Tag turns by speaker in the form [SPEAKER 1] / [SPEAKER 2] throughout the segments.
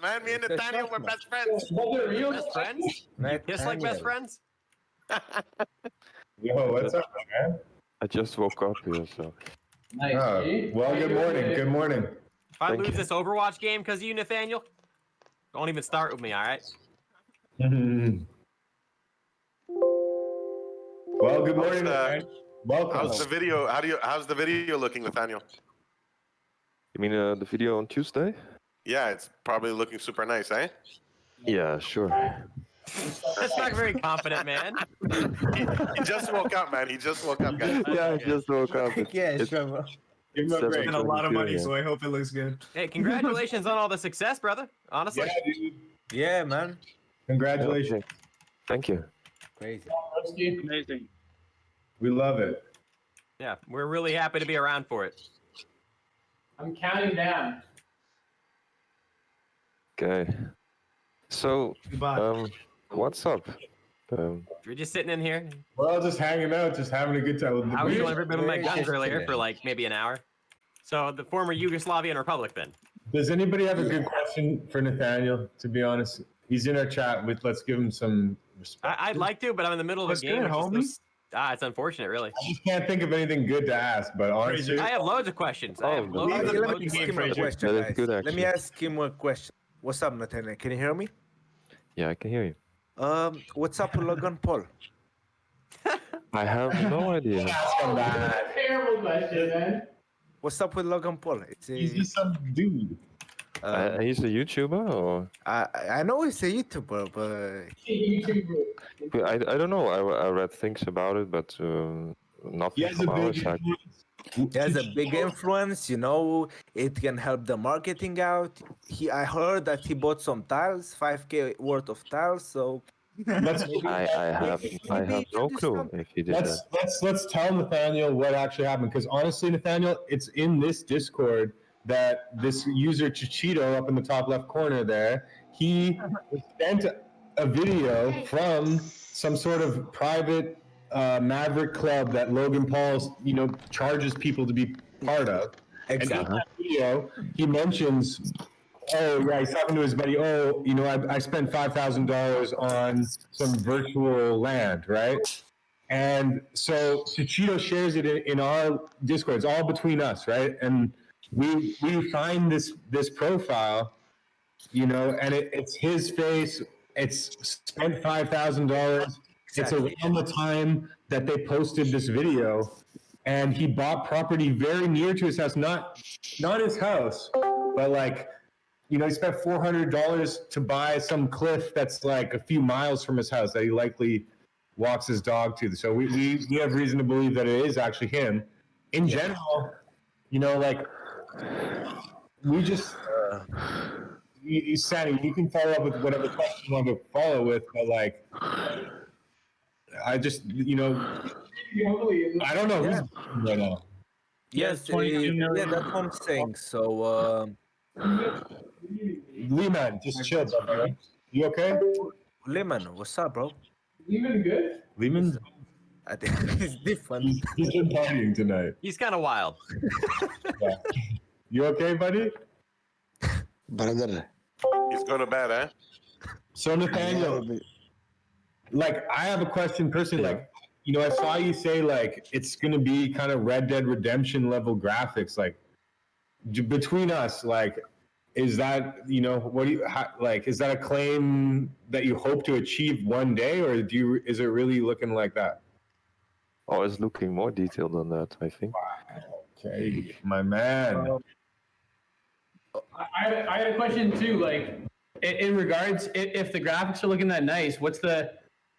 [SPEAKER 1] man. Me and Nathaniel, we're best friends.
[SPEAKER 2] Best friends? Just like best friends?
[SPEAKER 3] Yo, what's up, man?
[SPEAKER 4] I just woke up here, so.
[SPEAKER 5] Nice.
[SPEAKER 3] Oh, well, good morning. Good morning.
[SPEAKER 2] If I
[SPEAKER 4] Thank
[SPEAKER 2] lose
[SPEAKER 4] you.
[SPEAKER 2] this Overwatch game because of you, Nathaniel, don't even start with me, all right?
[SPEAKER 3] Well, good morning.
[SPEAKER 1] How's,
[SPEAKER 3] Welcome.
[SPEAKER 1] How's the video? How's the video looking, Nathaniel?
[SPEAKER 4] You mean the video on Tuesday?
[SPEAKER 1] Yeah, it's probably looking super nice, eh?
[SPEAKER 4] Yeah, sure.
[SPEAKER 2] That's not very confident, man.
[SPEAKER 1] He just woke up, man. He just woke up, guys.
[SPEAKER 4] Yeah, I just woke up.
[SPEAKER 6] Yeah,
[SPEAKER 4] It's
[SPEAKER 6] sure, bro.
[SPEAKER 3] Give him a break.
[SPEAKER 6] Spent a lot of money,
[SPEAKER 4] yeah.
[SPEAKER 6] so I hope it looks good.
[SPEAKER 2] Hey, congratulations on all the success, brother. Honestly.
[SPEAKER 3] Yeah, dude.
[SPEAKER 6] Yeah, man.
[SPEAKER 3] Congratulations.
[SPEAKER 4] Thank you.
[SPEAKER 6] Crazy.
[SPEAKER 5] Amazing.
[SPEAKER 3] We love it.
[SPEAKER 2] Yeah, we're really happy to be around for it.
[SPEAKER 5] I'm counting down.
[SPEAKER 4] Okay. So,
[SPEAKER 6] Goodbye.
[SPEAKER 4] what's up?
[SPEAKER 2] We're just sitting in here.
[SPEAKER 3] We're all just hanging out, just having a good time.
[SPEAKER 2] I was doing every bit of my
[SPEAKER 6] Very
[SPEAKER 2] guns
[SPEAKER 6] just
[SPEAKER 2] earlier
[SPEAKER 6] today.
[SPEAKER 2] for like maybe an hour. So the former Yugoslavian Republic then.
[SPEAKER 3] Does anybody have a good question for Nathaniel? To be honest, he's in our chat. Let's give him some respect.
[SPEAKER 2] I'd like to, but I'm in the middle of a
[SPEAKER 6] What's
[SPEAKER 2] game.
[SPEAKER 6] good,
[SPEAKER 2] which is it's unfortunate, really.
[SPEAKER 3] I just can't think of anything good to ask, but honestly,
[SPEAKER 2] I have loads of questions. I have
[SPEAKER 4] Oh,
[SPEAKER 2] loads
[SPEAKER 4] that's
[SPEAKER 2] of
[SPEAKER 6] Let me ask him a
[SPEAKER 4] That
[SPEAKER 6] question,
[SPEAKER 4] is
[SPEAKER 6] guys.
[SPEAKER 4] good,
[SPEAKER 6] Let me
[SPEAKER 4] actually.
[SPEAKER 6] ask him a question. What's up, Nathaniel? Can you hear me?
[SPEAKER 4] Yeah, I can hear you.
[SPEAKER 6] What's up with Logan Paul?
[SPEAKER 4] I have no idea.
[SPEAKER 3] ask him that.
[SPEAKER 5] Terrible question, man.
[SPEAKER 6] What's up with Logan Paul?
[SPEAKER 3] He's just some dude.
[SPEAKER 4] He's a YouTuber, or
[SPEAKER 6] I know he's a YouTuber, but
[SPEAKER 3] Uh,
[SPEAKER 4] I don't know. I read things about it, but
[SPEAKER 3] He
[SPEAKER 4] nothing
[SPEAKER 3] has a
[SPEAKER 4] from our
[SPEAKER 3] big
[SPEAKER 4] side.
[SPEAKER 3] influence.
[SPEAKER 6] he has a big influence. You know, it can help the marketing out. I heard that he bought some tiles, 5K worth of tiles. So
[SPEAKER 3] Let's
[SPEAKER 4] I have no clue if he did that.
[SPEAKER 3] let's tell Nathaniel what actually happened, because honestly, Nathaniel, it's in this Discord that this user Chichito up in the top left corner there, he sent a video from some sort of private Maverick club that Logan Paul, charges people to be part of. And in
[SPEAKER 6] exactly.
[SPEAKER 3] that video, he mentions, oh yeah, he's talking to his buddy. Oh, I spent $5,000 on some virtual land, right? And so Chichito shares it in our Discord. It's all between us, right? And we find this profile, and it's his face. It's spent $5,000. It's around the time that they posted this video, and he bought property very near to his house, not his house, but like, he spent $400 to buy some cliff that's like a few miles from his house that he likely walks his dog to. So we have reason to believe that it is actually him. In general, like, we just, Sandy, you can follow up with whatever question you want to follow with, but like, I just, I don't know who's right now.
[SPEAKER 6] Yes,
[SPEAKER 5] 22 million.
[SPEAKER 6] yeah, that's what I'm saying. So,
[SPEAKER 3] Lee-Man, just chill, brother. You okay?
[SPEAKER 6] Lehman, what's up, bro?
[SPEAKER 5] Even good?
[SPEAKER 3] Lehman's,
[SPEAKER 6] I think it's different.
[SPEAKER 3] he's been partying tonight.
[SPEAKER 2] He's kind of wild.
[SPEAKER 3] Yeah. You okay, buddy?
[SPEAKER 7] Brother,
[SPEAKER 1] He's going to bed, eh?
[SPEAKER 3] So Nathaniel, like, I have a question personally. Like, I saw you say like it's gonna be kind of Red Dead Redemption level graphics. Like, between us, like, is that what do you like? Is that a claim that you hope to achieve one day, or is it really looking like that?
[SPEAKER 4] Oh, it's looking more detailed than that, I think.
[SPEAKER 3] Okay, my man.
[SPEAKER 5] I had a question too, like, in regards, if the graphics are looking that nice, what's the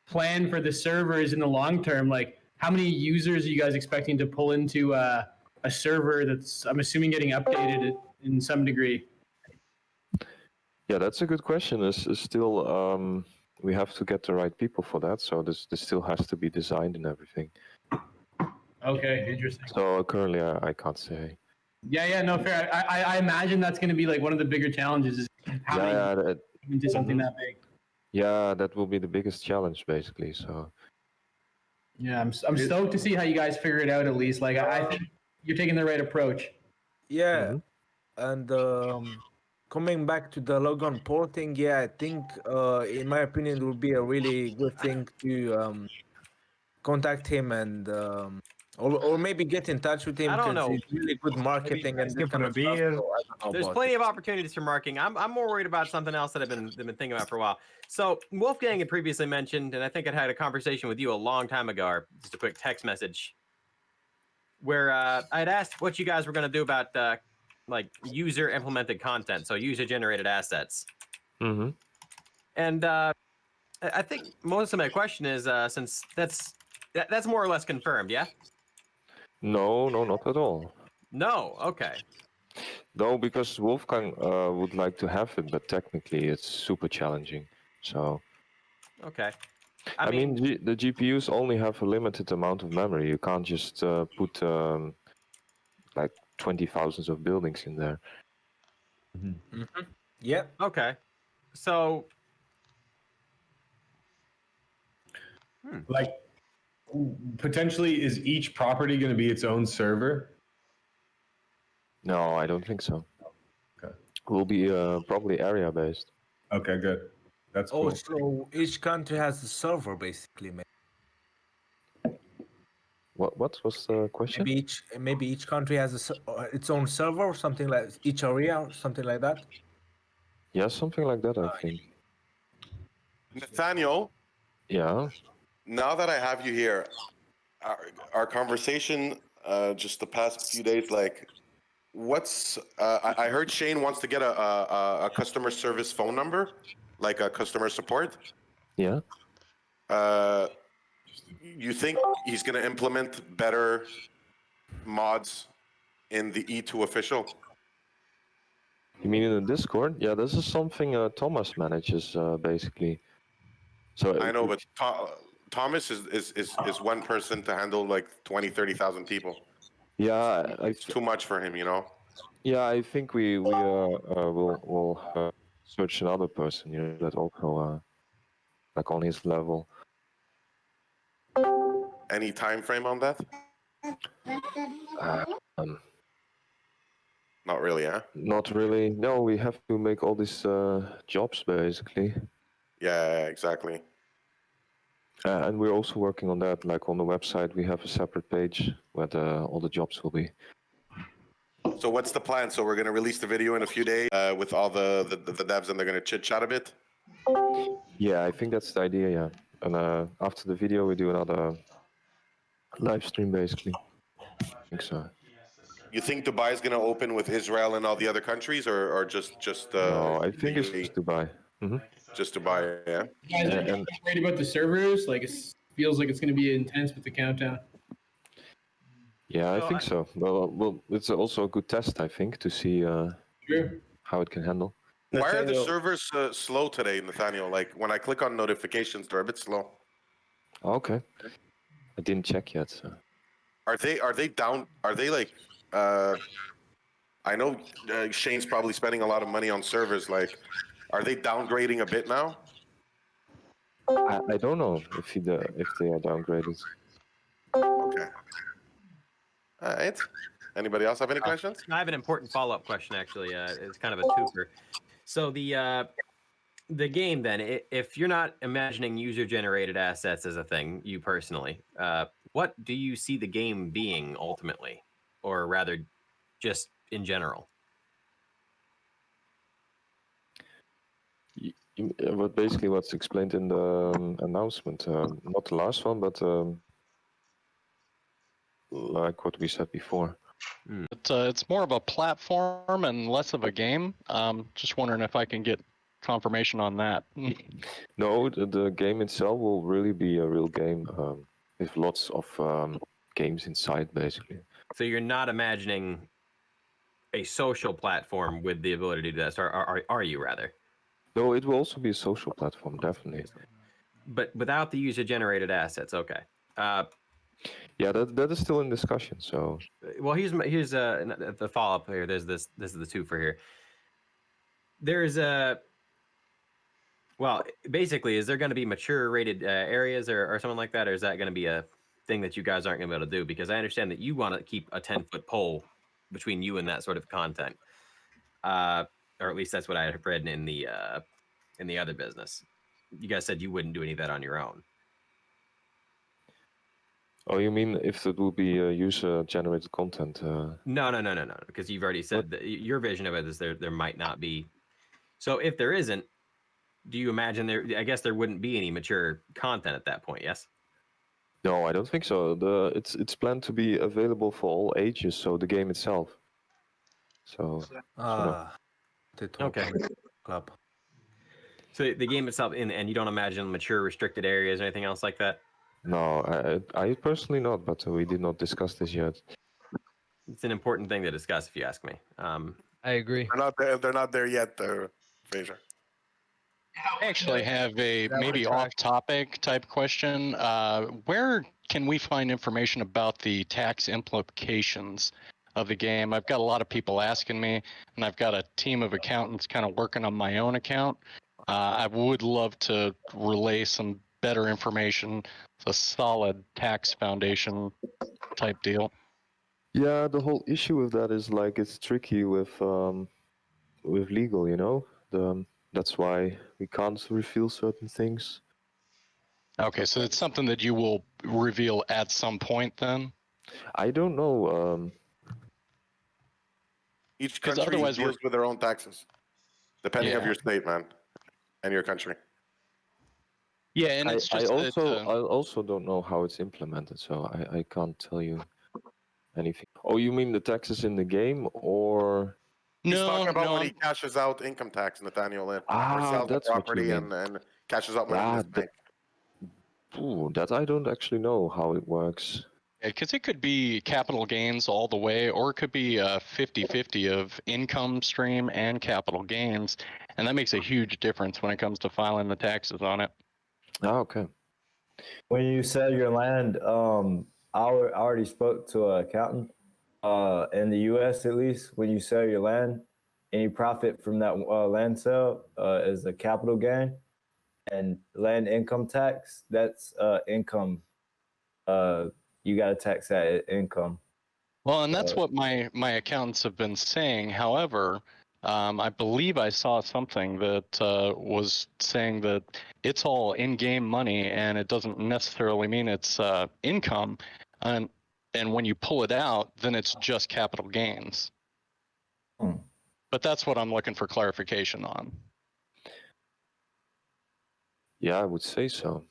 [SPEAKER 5] plan for the servers in the long term? Like, how many users are you guys expecting to pull into a server that's, I'm assuming, getting updated in some degree?
[SPEAKER 4] Yeah, that's a good question. It's still we have to get the right people for that, so this still has to be designed and everything.
[SPEAKER 5] Okay, interesting.
[SPEAKER 4] So currently, I can't say.
[SPEAKER 5] Yeah, no, fair. I imagine that's going to be like one of the bigger challenges is how many into something that big.
[SPEAKER 4] Yeah, that will be the biggest challenge, basically. So
[SPEAKER 5] Yeah, I'm stoked to see how you guys figure it out. At least, like, I think you're taking the right approach.
[SPEAKER 6] Yeah, and coming back to the logon porting, yeah, I think in my opinion it would be a really good thing to contact him and or maybe get in touch with him
[SPEAKER 2] I don't
[SPEAKER 6] because
[SPEAKER 2] know.
[SPEAKER 6] he's really good marketing and this kind of stuff. So I don't know
[SPEAKER 2] There's
[SPEAKER 6] about
[SPEAKER 2] plenty
[SPEAKER 6] it.
[SPEAKER 2] of opportunities for marketing. I'm more worried about something else that I've been thinking about for a while. So Wolfgang had previously mentioned, and I think I'd had a conversation with you a long time ago, or just a quick text message, where I'd asked what you guys were going to do about like user implemented content, so user generated assets.
[SPEAKER 4] Mm-hmm.
[SPEAKER 2] And I think most of my question is since that's more or less confirmed, yeah?
[SPEAKER 4] No, not at all.
[SPEAKER 2] No, okay.
[SPEAKER 4] No, because Wolfgang would like to have it, but technically it's super challenging. So
[SPEAKER 2] Okay.
[SPEAKER 4] I mean, the GPUs only have a limited amount of memory. You can't just put like 20,000 of buildings in there.
[SPEAKER 6] Yeah.
[SPEAKER 2] Okay. So
[SPEAKER 3] Like, potentially, is each property going to be its own server?
[SPEAKER 4] No, I don't think so.
[SPEAKER 3] Okay.
[SPEAKER 4] It will be probably area based.
[SPEAKER 3] Okay, good. That's
[SPEAKER 6] Oh,
[SPEAKER 3] cool.
[SPEAKER 6] so each country has a server basically.
[SPEAKER 4] What was the question?
[SPEAKER 6] Maybe each country has its own server or something like each area or something like that.
[SPEAKER 4] Yeah, something like that, I think.
[SPEAKER 1] Nathaniel,
[SPEAKER 4] Yeah.
[SPEAKER 1] now that I have you here, our conversation just the past few days, like, what's I heard Shane wants to get a customer service phone number, like a customer support.
[SPEAKER 4] Yeah.
[SPEAKER 1] You think he's going to implement better mods in the E2 official?
[SPEAKER 4] You mean in the Discord? Yeah, this is something Thomas manages basically. So
[SPEAKER 1] I know, but Thomas is one person to handle like 20, 30,000 people.
[SPEAKER 4] yeah,
[SPEAKER 1] It's too much for him, you know.
[SPEAKER 4] I think we will search another person, you know, that also like on his level.
[SPEAKER 1] Any time frame on that? Not really, huh?
[SPEAKER 4] Not really. No, we have to make all these jobs basically,
[SPEAKER 1] Yeah, exactly.
[SPEAKER 4] and we're also working on that. Like on the website, we have a separate page where all the jobs will be.
[SPEAKER 1] So what's the plan? So we're going to release the video in a few days with all the devs, and they're going to chit chat a bit.
[SPEAKER 4] Yeah, I think that's the idea. Yeah, and after the video, we do another live stream basically. I think so.
[SPEAKER 1] You think Dubai is going to open with Israel and all the other countries, or just
[SPEAKER 4] No, I
[SPEAKER 1] the
[SPEAKER 4] think it's
[SPEAKER 1] UAE?
[SPEAKER 4] just Dubai. Mm-hmm.
[SPEAKER 1] Just Dubai, yeah.
[SPEAKER 5] You guys are worried about the servers? Like, it feels like it's going to be intense with the countdown.
[SPEAKER 4] Yeah, I think so. Well, it's also a good test, I think, to see
[SPEAKER 5] True.
[SPEAKER 4] how it can handle.
[SPEAKER 1] Why are the
[SPEAKER 6] Nathaniel,
[SPEAKER 1] servers slow today, Nathaniel? Like when I click on notifications, they're a bit slow.
[SPEAKER 4] Okay, I didn't check yet. So.
[SPEAKER 1] Are they down? Are they like? I know Shane's probably spending a lot of money on servers. Like, are they downgrading a bit now?
[SPEAKER 4] I don't know if they are downgraded.
[SPEAKER 1] Okay. All right. Anybody else have any questions?
[SPEAKER 2] I have an important follow-up question, actually. It's kind of a twofer. So the game, then, if you're not imagining user-generated assets as a thing, you personally, what do you see the game being ultimately, or rather, just in general?
[SPEAKER 4] But basically, what's explained in the announcement, not the last one, but like what we said before.
[SPEAKER 8] It's more of a platform and less of a game. Just wondering if I can get confirmation on that.
[SPEAKER 4] No, the game itself will really be a real game with lots of games inside, basically.
[SPEAKER 2] So you're not imagining a social platform with the ability to do this, or are you rather?
[SPEAKER 4] No, it will also be a social platform, definitely.
[SPEAKER 2] But without the user-generated assets, okay.
[SPEAKER 4] Yeah, that is still in discussion. So,
[SPEAKER 2] Well, here's the follow-up here. This is the two for here. There's well, basically, is there going to be mature rated areas or something like that, or is that going to be a thing that you guys aren't going to be able to do? Because I understand that you want to keep a 10-foot pole between you and that sort of content. or at least that's what I have read in the other business. You guys said you wouldn't do any of that on your own.
[SPEAKER 4] Oh, you mean if it will be user-generated content?
[SPEAKER 2] No. Because you've already said that your vision of it is there might not be. So if there isn't, do you imagine there? I guess there wouldn't be any mature content at that point. Yes.
[SPEAKER 4] No, I don't think so. It's planned to be available for all ages. So the game itself. So
[SPEAKER 2] Okay.
[SPEAKER 6] Club.
[SPEAKER 2] So the game itself, and you don't imagine mature restricted areas or anything else like that?
[SPEAKER 4] no, I personally not, but we did not discuss this yet.
[SPEAKER 2] It's an important thing to discuss, if you ask me.
[SPEAKER 9] I agree.
[SPEAKER 1] They're not there. They're not there yet, Fraser.
[SPEAKER 8] I actually have a maybe off-topic type question. Where can we find information about the tax implications of the game? I've got a lot of people asking me, and I've got a team of accountants kind of working on my own account. I would love to relay some better information, a solid tax foundation type deal.
[SPEAKER 4] Yeah, the whole issue with that is like it's tricky with legal, you know. That's why we can't reveal certain things.
[SPEAKER 8] Okay, so it's something that you will reveal at some point then?
[SPEAKER 4] I don't know.
[SPEAKER 1] Each
[SPEAKER 8] 'Cause
[SPEAKER 1] country
[SPEAKER 8] otherwise
[SPEAKER 1] deals with their own taxes, depending of
[SPEAKER 8] Yeah.
[SPEAKER 1] your state, man, and your country.
[SPEAKER 8] Yeah, and
[SPEAKER 4] I
[SPEAKER 8] it's just
[SPEAKER 4] I also don't know how it's implemented, so I can't tell you anything. Oh, you mean the taxes in the game, or?
[SPEAKER 1] He's
[SPEAKER 8] no,
[SPEAKER 1] talking about
[SPEAKER 8] no.
[SPEAKER 1] when he cashes out income tax, Nathaniel, or
[SPEAKER 4] Ah,
[SPEAKER 1] sells the
[SPEAKER 4] that's what you
[SPEAKER 1] property
[SPEAKER 4] mean.
[SPEAKER 1] and cashes out money in
[SPEAKER 4] Yeah,
[SPEAKER 1] his bank.
[SPEAKER 4] Ooh, that I don't actually know how it works.
[SPEAKER 8] Because it could be capital gains all the way, or it could be a 50-50 of income stream and capital gains. And that makes a huge difference when it comes to filing the taxes on it.
[SPEAKER 4] Ah, okay.
[SPEAKER 10] When you sell your land, I already spoke to an accountant. In the U.S., at least, when you sell your land, any profit from that land sale is a capital gain, and land income tax, that's income. You got to tax that income.
[SPEAKER 8] Well, and that's what my accountants have been saying. However, I believe I saw something that was saying that it's all in-game money, and it doesn't necessarily mean it's income. And when you pull it out, then it's just capital gains. But that's what I'm looking for clarification on.
[SPEAKER 4] Yeah, I would say so.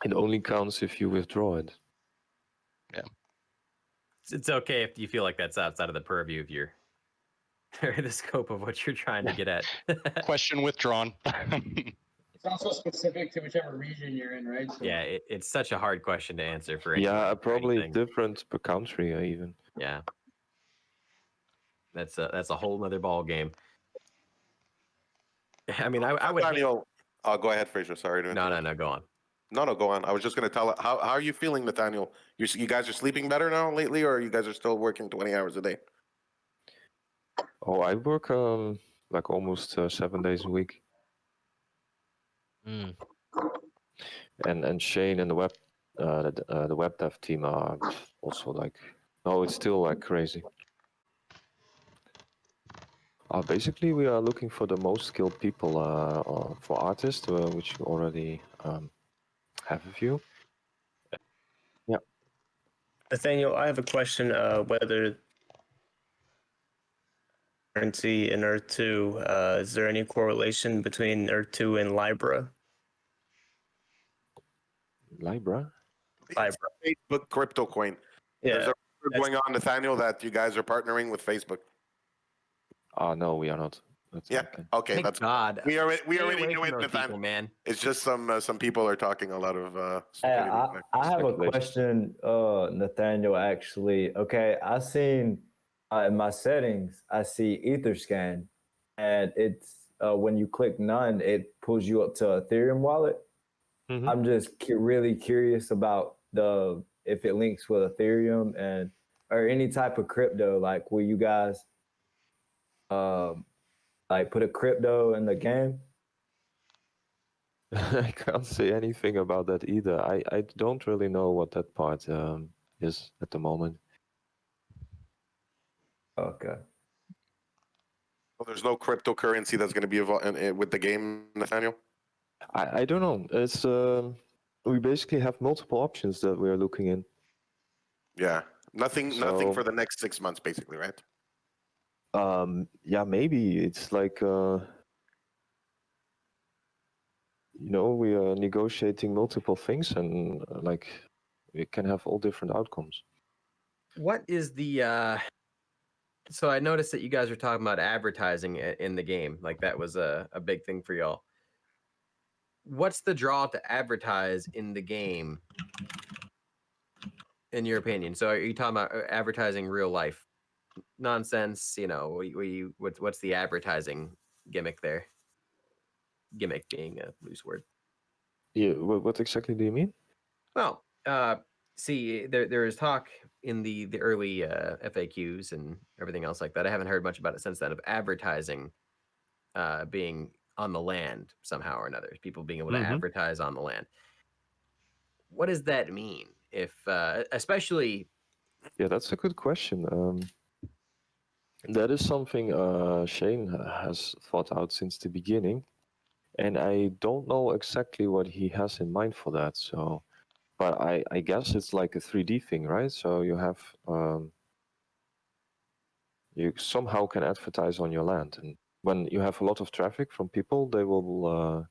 [SPEAKER 4] It only counts if you withdraw it.
[SPEAKER 8] Yeah.
[SPEAKER 2] It's okay if you feel like that's outside of the purview of your or the scope of what you're trying to get at.
[SPEAKER 8] Question withdrawn.
[SPEAKER 5] It's also specific to whichever region you're in, right? So
[SPEAKER 2] Yeah, it's such a hard question to answer for anyone.
[SPEAKER 4] Yeah,
[SPEAKER 2] or
[SPEAKER 4] probably
[SPEAKER 2] anything.
[SPEAKER 4] different per country even.
[SPEAKER 2] Yeah, that's a whole nother ball game. I mean, I would.
[SPEAKER 1] Nathaniel, go ahead, Fraser. Sorry to interrupt.
[SPEAKER 2] No, go on.
[SPEAKER 1] No, go on. I was just going to tell. How are you feeling, Nathaniel? You guys are sleeping better now lately, or you guys are still working 20 hours a day?
[SPEAKER 4] Oh, I work like almost 7 days a week.
[SPEAKER 9] Mm.
[SPEAKER 4] And Shane and the web dev team are also like, no, it's still like crazy. Basically, we are looking for the most skilled people for artists, which we already have a few. Yeah.
[SPEAKER 11] Nathaniel, I have a question. Whether currency in Earth 2, is there any correlation between Earth 2 and Libra?
[SPEAKER 4] Libra?
[SPEAKER 11] Libra.
[SPEAKER 1] Facebook crypto coin.
[SPEAKER 11] Yeah.
[SPEAKER 1] There's a rumor going on, Nathaniel, that you guys are partnering with Facebook.
[SPEAKER 4] No, we are not. That's
[SPEAKER 1] Yeah. Okay.
[SPEAKER 2] Thank
[SPEAKER 1] That's
[SPEAKER 2] God.
[SPEAKER 1] we already
[SPEAKER 2] Stay away
[SPEAKER 1] knew
[SPEAKER 2] from
[SPEAKER 1] it,
[SPEAKER 2] those
[SPEAKER 1] Nathaniel.
[SPEAKER 2] people, man.
[SPEAKER 1] It's just some people are talking a lot of.
[SPEAKER 10] Hey,
[SPEAKER 1] stupidity.
[SPEAKER 10] I have a
[SPEAKER 4] Speculation.
[SPEAKER 10] question, Nathaniel, actually. Okay, I seen in my settings, I see Etherscan, and it's when you click none, it pulls you up to Ethereum wallet.
[SPEAKER 4] Mhm.
[SPEAKER 10] I'm just really curious about if it links with Ethereum and or any type of crypto. Like, will you guys like put a crypto in the game?
[SPEAKER 4] I can't say anything about that either. I don't really know what that part is at the moment.
[SPEAKER 10] Okay.
[SPEAKER 1] Well, there's no cryptocurrency that's going to be with the game, Nathaniel.
[SPEAKER 4] I don't know. It's we basically have multiple options that we are looking in.
[SPEAKER 1] Yeah, nothing
[SPEAKER 4] So-
[SPEAKER 1] for the next 6 months, basically, right?
[SPEAKER 4] Yeah, maybe it's like we are negotiating multiple things, and like we can have all different outcomes.
[SPEAKER 2] What is the so I noticed that you guys were talking about advertising in the game. Like that was a big thing for y'all. What's the draw to advertise in the game, in your opinion? So are you talking about advertising real life nonsense? What's the advertising gimmick there? Gimmick being a loose word.
[SPEAKER 4] Yeah, what exactly do you mean?
[SPEAKER 2] Well, see, there is talk in the early FAQs and everything else like that. I haven't heard much about it since then, of advertising being on the land somehow or another. People being able to advertise on the land. What does that mean? If especially,
[SPEAKER 4] Yeah, that's a good question. That is something Shane has thought out since the beginning, and I don't know exactly what he has in mind for that. So, but I guess it's like a 3D thing, right? So you have you somehow can advertise on your land, and when you have a lot of traffic from people, they will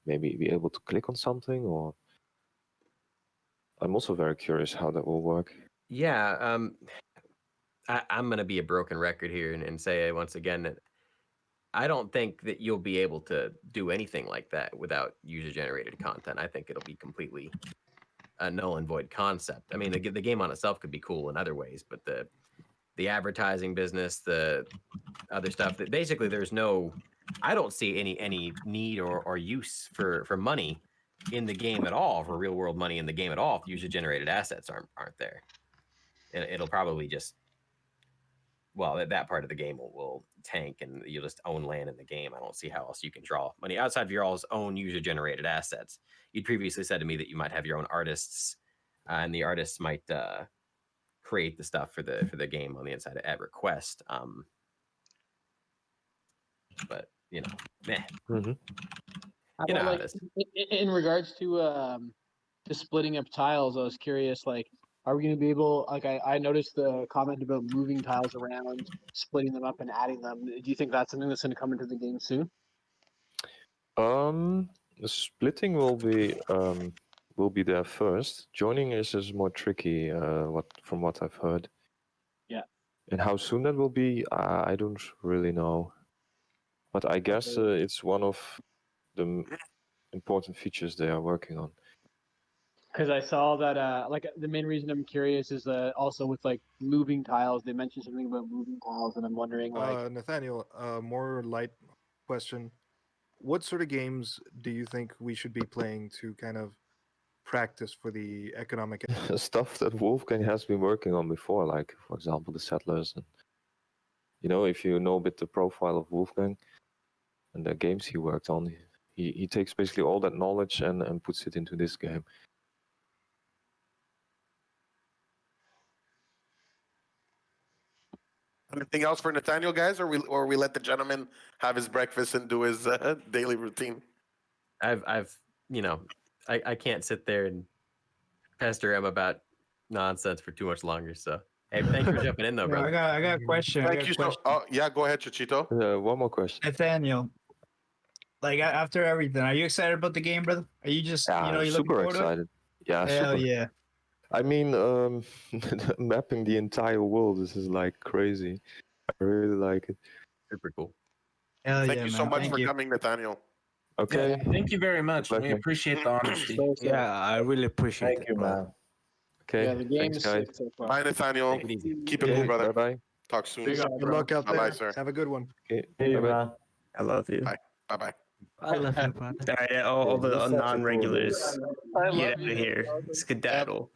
[SPEAKER 4] maybe be able to click on something. Or I'm also very curious how that will work.
[SPEAKER 2] yeah, I'm going to be a broken record here and say once again that I don't think that you'll be able to do anything like that without user-generated content. I think it'll be completely a null and void concept. I mean, the game on itself could be cool in other ways, but the advertising business, the other stuff, that basically I don't see any need or use for money in the game at all, for real world money in the game at all, if user-generated assets aren't there. It'll probably just, well, that part of the game will tank and you'll just own land in the game. I don't see how else you can draw money outside of your all's own user-generated assets. You'd previously said to me that you might have your own artists, and the artists might create the stuff for the game on the inside at request. But meh.
[SPEAKER 9] How
[SPEAKER 2] You know
[SPEAKER 9] about,
[SPEAKER 2] how
[SPEAKER 9] like,
[SPEAKER 2] it is.
[SPEAKER 9] in regards to splitting up tiles, I was curious, like, are we going to be able, like, I noticed the comment about moving tiles around, splitting them up and adding them. Do you think that's something that's going to come into the game soon?
[SPEAKER 4] The splitting will be there first. Joining is more tricky. From what I've heard.
[SPEAKER 9] Yeah.
[SPEAKER 4] And how soon that will be, I don't really know. But I guess it's one of the important features they are working on.
[SPEAKER 9] Because I saw that, like, the main reason I'm curious is also with, like, moving tiles. They mentioned something about moving tiles, and I'm wondering, like,
[SPEAKER 12] Nathaniel, more light question. What sort of games do you think we should be playing to kind of practice for the economic?
[SPEAKER 4] Stuff that Wolfgang has been working on before, like, for example, the Settlers. And, if you know a bit the profile of Wolfgang and the games he worked on, he takes basically all that knowledge and puts it into this game.
[SPEAKER 1] Anything else for Nathaniel, guys, or we let the gentleman have his breakfast and do his daily routine?
[SPEAKER 2] I've I can't sit there and pester him about nonsense for too much longer. So hey, thanks for jumping in though, brother.
[SPEAKER 13] I got a question.
[SPEAKER 1] Thank you. Yeah, go ahead, Chachito.
[SPEAKER 4] One more question.
[SPEAKER 13] Nathaniel, like after everything, are you excited about the game, brother? Are you just
[SPEAKER 4] Yeah,
[SPEAKER 13] you
[SPEAKER 4] super
[SPEAKER 13] looking forward to it?
[SPEAKER 4] excited. Yeah,
[SPEAKER 13] Hell
[SPEAKER 4] super.
[SPEAKER 13] yeah.
[SPEAKER 4] I mean, mapping the entire world, this is like crazy. I really like it.
[SPEAKER 2] Super cool.
[SPEAKER 13] Hell
[SPEAKER 1] Thank
[SPEAKER 13] yeah,
[SPEAKER 1] you
[SPEAKER 13] man.
[SPEAKER 1] so much
[SPEAKER 13] Thank
[SPEAKER 1] for
[SPEAKER 13] you.
[SPEAKER 1] coming, Nathaniel.
[SPEAKER 4] Okay.
[SPEAKER 14] Yeah, thank you very much. We
[SPEAKER 4] Pleasure.
[SPEAKER 14] appreciate the honesty.
[SPEAKER 6] Yeah, I really appreciate
[SPEAKER 10] Thank
[SPEAKER 6] it.
[SPEAKER 10] you,
[SPEAKER 6] bro.
[SPEAKER 10] man.
[SPEAKER 4] Okay.
[SPEAKER 9] yeah, the game
[SPEAKER 4] Thanks,
[SPEAKER 9] is
[SPEAKER 4] guys.
[SPEAKER 9] sick so far.
[SPEAKER 1] Bye, Nathaniel.
[SPEAKER 2] Take it easy.
[SPEAKER 1] Keep it cool, brother.
[SPEAKER 4] Bye-bye.
[SPEAKER 1] Talk soon.
[SPEAKER 9] Big up,
[SPEAKER 12] Good
[SPEAKER 9] bro.
[SPEAKER 12] luck out
[SPEAKER 1] Bye-bye,
[SPEAKER 12] there.
[SPEAKER 1] sir.
[SPEAKER 12] Have a good one.
[SPEAKER 4] Okay.
[SPEAKER 10] See you,
[SPEAKER 4] Bye-bye.
[SPEAKER 10] man.
[SPEAKER 11] I love you.
[SPEAKER 1] Bye. Bye-bye.
[SPEAKER 13] I love you, brother.
[SPEAKER 11] All right, all
[SPEAKER 10] You're
[SPEAKER 11] the
[SPEAKER 10] such a cool
[SPEAKER 11] non-regulars,
[SPEAKER 9] I
[SPEAKER 11] get
[SPEAKER 9] love
[SPEAKER 11] out of
[SPEAKER 9] you.
[SPEAKER 11] here. Skedaddle.